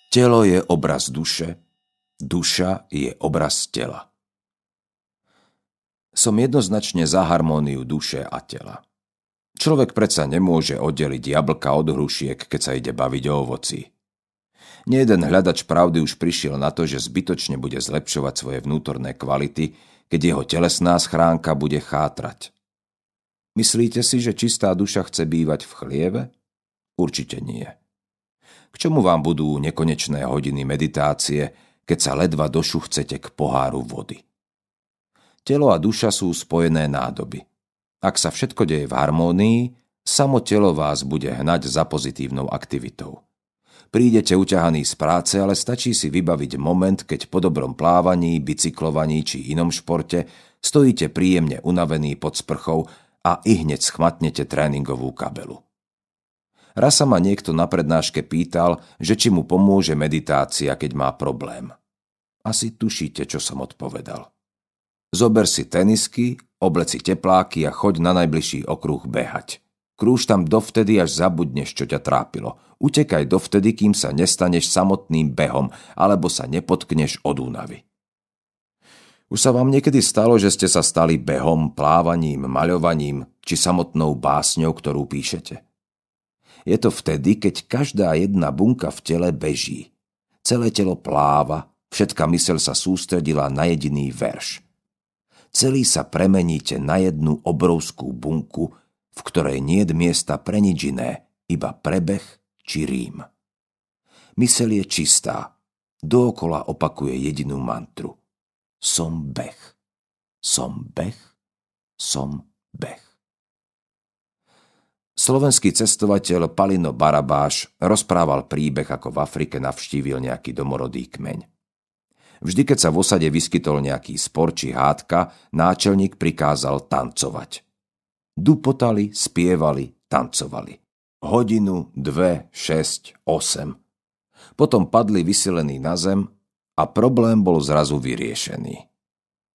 Telo je obraz duše, duša je obraz tela. Som jednoznačne za harmóniu duše a tela. Človek predsa nemôže oddeliť jablka od hrušiek, keď sa ide baviť o ovoci. Nejeden hľadač pravdy už prišiel na to, že zbytočne bude zlepšovať svoje vnútorné kvality, keď jeho telesná schránka bude chátrať. Myslíte si, že čistá duša chce bývať v chlieve? Určite nie. K čomu vám budú nekonečné hodiny meditácie, keď sa ledva došuchcete k poháru vody? Telo a duša sú spojené nádoby. Ak sa všetko deje v harmónii, samo telo vás bude hnať za pozitívnou aktivitou. Prídete uťahaní z práce, ale stačí si vybaviť moment, keď po dobrom plávaní, bicyklovaní či inom športe stojíte príjemne unavení pod sprchou a ihneď schmatnete tréningovú kabelu. Raz sa ma niekto na prednáške pýtal, že či mu pomôže meditácia, keď má problém. Asi tušíte, čo som odpovedal. Zober si tenisky, obleci tepláky a choď na najbližší okruh behať. Krúž tam dovtedy, až zabudneš, čo ťa trápilo. Utekaj dovtedy, kým sa nestaneš samotným behom, alebo sa nepotkneš od únavy. Už sa vám niekedy stalo, že ste sa stali behom, plávaním, maľovaním, či samotnou básňou, ktorú píšete? Je to vtedy, keď každá jedna bunka v tele beží. Celé telo pláva, všetka myseľ sa sústredila na jediný verš. Celý sa premeníte na jednu obrovskú bunku, v ktorej niet miesta pre nič iné, iba prebeh či rím. Myseľ je čistá, dookola opakuje jedinú mantru. Som beh, som beh, som beh. Slovenský cestovateľ Palino Barabáš rozprával príbeh, ako v Afrike navštívil nejaký domorodý kmeň. Vždy, keď sa v osade vyskytol nejaký spor či hádka, náčelník prikázal tancovať. Dupotali, spievali, tancovali. Hodinu, 2, 6, 8. Potom padli vysilení na zem a problém bol zrazu vyriešený.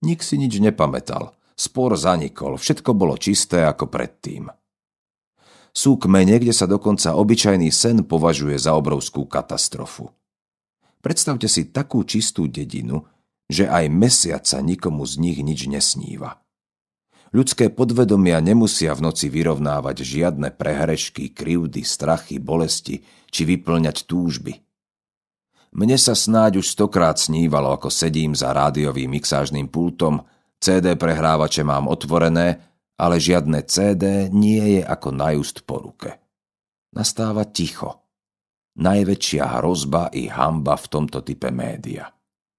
Nik si nič nepamätal, spor zanikol, všetko bolo čisté ako predtým. Sú kmene, kde sa dokonca obyčajný sen považuje za obrovskú katastrofu. Predstavte si takú čistú dedinu, že aj mesiac sa nikomu z nich nič nesníva. Ľudské podvedomia nemusia v noci vyrovnávať žiadne prehrešky, krivdy, strachy, bolesti či vyplňať túžby. Mne sa snáď už 100-krát snívalo, ako sedím za rádiovým mixážnym pultom, CD prehrávače mám otvorené, ale žiadne CD nie je ako najúst po ruke. Nastáva ticho. Najväčšia hrozba i hanba v tomto type média.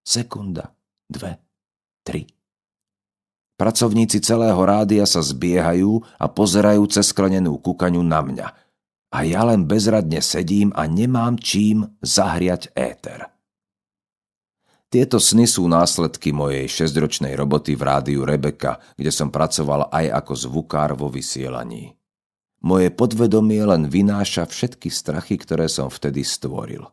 Sekunda, 2, 3. Pracovníci celého rádia sa zbiehajú a pozerajú cez sklenenú kukaňu na mňa. A ja len bezradne sedím a nemám čím zahriať éter. Tieto sny sú následky mojej 6-ročnej roboty v rádiu Rebeka, kde som pracoval aj ako zvukár vo vysielaní. Moje podvedomie len vynáša všetky strachy, ktoré som vtedy stvoril.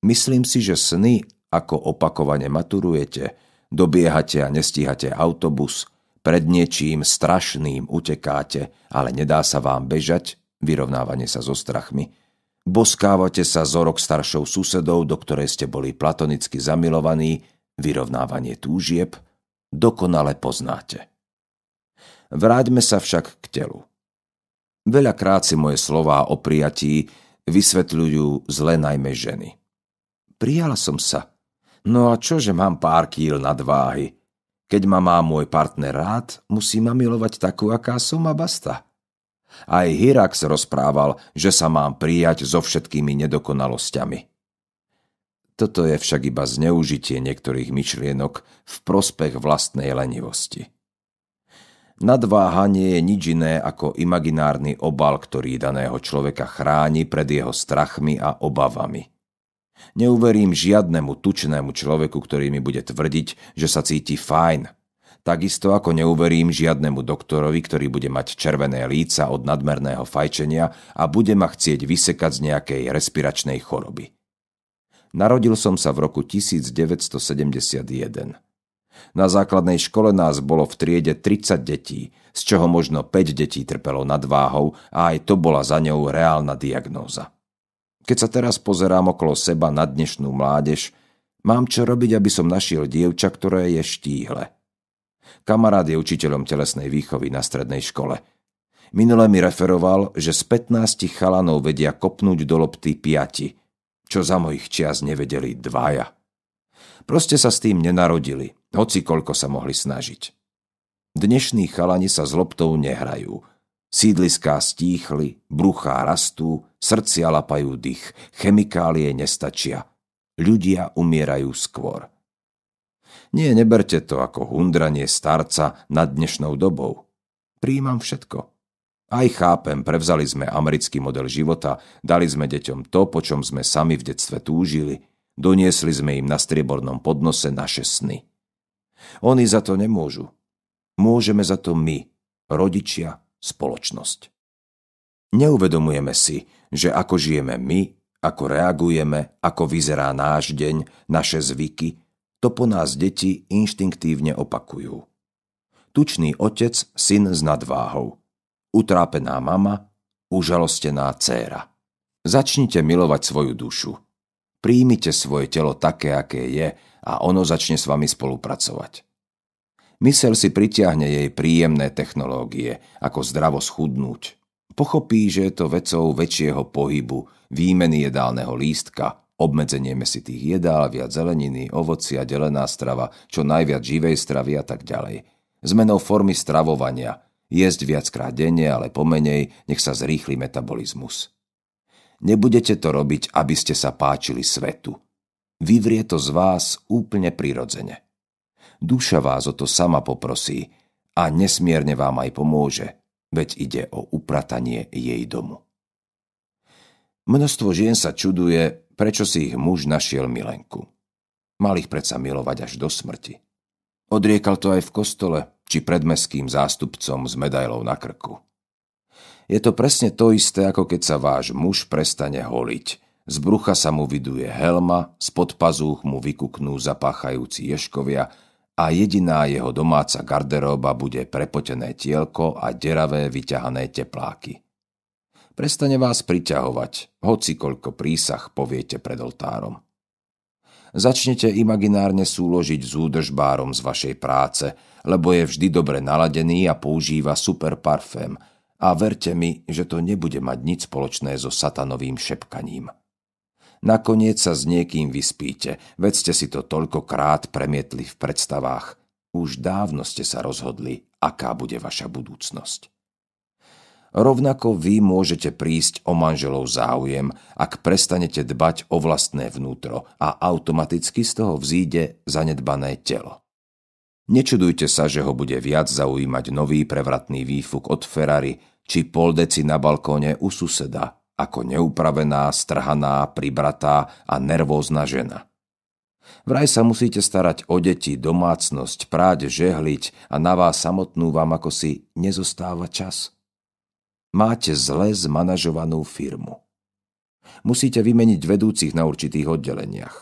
Myslím si, že sny, ako opakovane maturujete, dobiehate a nestíhate autobus, pred niečím strašným utekáte, ale nedá sa vám bežať, vyrovnávanie sa so strachmi, boskávate sa s o rok staršou susedou, do ktorej ste boli platonicky zamilovaní, vyrovnávanie túžieb, dokonale poznáte. Vráťme sa však k telu. Veľakrát si moje slová o prijatí vysvetľujú zle najmä ženy. Prijala som sa. No a čo, že mám pár kíl nadváhy? Keď ma má môj partner rád, musí ma milovať takú, aká som a basta. Aj Hyrax rozprával, že sa mám prijať so všetkými nedokonalosťami. Toto je však iba zneužitie niektorých myšlienok v prospech vlastnej lenivosti. Nadváha nie je nič iné ako imaginárny obal, ktorý daného človeka chráni pred jeho strachmi a obavami. Neuverím žiadnemu tučnému človeku, ktorý mi bude tvrdiť, že sa cíti fajn. Takisto ako neuverím žiadnemu doktorovi, ktorý bude mať červené líca od nadmerného fajčenia a bude ma chcieť vysekať z nejakej respiračnej choroby. Narodil som sa v roku 1971. Na základnej škole nás bolo v triede 30 detí, z čoho možno 5 detí trpelo nadváhou a aj to bola za ňou reálna diagnóza. Keď sa teraz pozerám okolo seba na dnešnú mládež, mám čo robiť, aby som našiel dievča, ktoré je štíhle. Kamarát je učiteľom telesnej výchovy na strednej škole. Minule mi referoval, že z 15 chalanov vedia kopnúť do lopty 5, čo za mojich čias nevedeli 2. Proste sa s tým nenarodili, hoci koľko sa mohli snažiť. Dnešní chalani sa s loptou nehrajú. Sídliská stíchli, bruchá rastú, srdcia lapajú dých, chemikálie nestačia. Ľudia umierajú skôr. Nie, neberte to ako hundranie starca nad dnešnou dobou. Prijímam všetko. Aj chápem, prevzali sme americký model života, dali sme deťom to, po čom sme sami v detstve túžili, doniesli sme im na striebornom podnose naše sny. Oni za to nemôžu. Môžeme za to my, rodičia, spoločnosť. Neuvedomujeme si, že ako žijeme my, ako reagujeme, ako vyzerá náš deň, naše zvyky, to po nás deti inštinktívne opakujú. Tučný otec, syn s nadváhou. Utrápená mama, užalostená dcéra. Začnite milovať svoju dušu. Príjmite svoje telo také, aké je, a ono začne s vami spolupracovať. Myseľ si pritiahne jej príjemné technológie, ako zdravo schudnúť. Pochopí, že je to vecou väčšieho pohybu, výmeny jedálneho lístka, obmedzenie mäsitých jedál, viac zeleniny, ovocia, delená strava, čo najviac živej stravy a tak ďalej. Zmenou formy stravovania, jesť viackrát denne, ale pomenej, nech sa zrýchli metabolizmus. Nebudete to robiť, aby ste sa páčili svetu. Vyvrie to z vás úplne prirodzene. Duša vás o to sama poprosí a nesmierne vám aj pomôže, veď ide o upratanie jej domu. Množstvo žien sa čuduje, prečo si ich muž našiel milenku. Mal ich predsa milovať až do smrti. Odriekal to aj v kostole, či pred mestským zástupcom s medailou na krku. Je to presne to isté, ako keď sa váš muž prestane holiť. Z brucha sa mu vyduje helma, spod pazúch mu vykuknú zapáchajúci ješkovia a jediná jeho domáca garderóba bude prepotené tielko a deravé vyťahané tepláky. Prestane vás priťahovať, hoci koľko prísah poviete pred oltárom. Začnete imaginárne súložiť s údržbárom z vašej práce, lebo je vždy dobre naladený a používa super parfém. A verte mi, že to nebude mať nič spoločné so satanovým šepkaním. Nakoniec sa s niekým vyspíte, veď ste si to toľkokrát premietli v predstavách. Už dávno ste sa rozhodli, aká bude vaša budúcnosť. Rovnako vy môžete prísť o manželov záujem, ak prestanete dbať o vlastné vnútro a automaticky z toho vzíde zanedbané telo. Nečudujte sa, že ho bude viac zaujímať nový prevratný výfuk od Ferrari či pol deci na balkóne u suseda, ako neupravená, strhaná, pribratá a nervózna žena. Vraj sa musíte starať o deti, domácnosť, práť, žehliť a na vás samotnú vám ako si nezostáva čas. Máte zle zmanažovanú firmu. Musíte vymeniť vedúcich na určitých oddeleniach.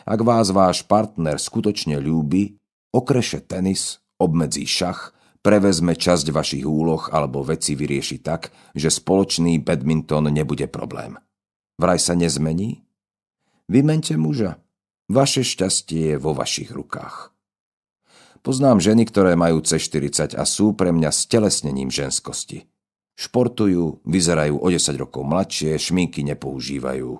Ak vás váš partner skutočne ľúbi, okreše tenis, obmedzí šach, prevezme časť vašich úloh alebo veci vyrieši tak, že spoločný badminton nebude problém. Vraj sa nezmení? Vymente muža. Vaše šťastie je vo vašich rukách. Poznám ženy, ktoré majú C40 a sú pre mňa stelesnením ženskosti. Športujú, vyzerajú o 10 rokov mladšie, šminky nepoužívajú.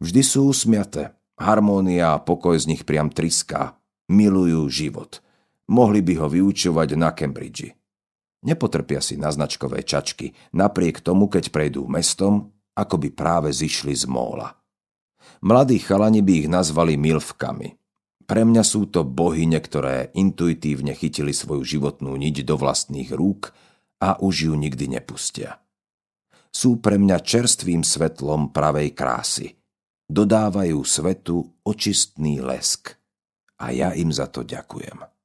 Vždy sú usmiaté, harmónia a pokoj z nich priam triská. Milujú život. Mohli by ho vyučovať na Cambridge. Nepotrpia si na značkové čačky, napriek tomu, keď prejdú mestom, ako by práve zišli z móla. Mladí chalani by ich nazvali milfkami. Pre mňa sú to bohyne, ktoré intuitívne chytili svoju životnú niť do vlastných rúk a už ju nikdy nepustia. Sú pre mňa čerstvým svetlom pravej krásy. Dodávajú svetu očistný lesk. A ja im za to ďakujem.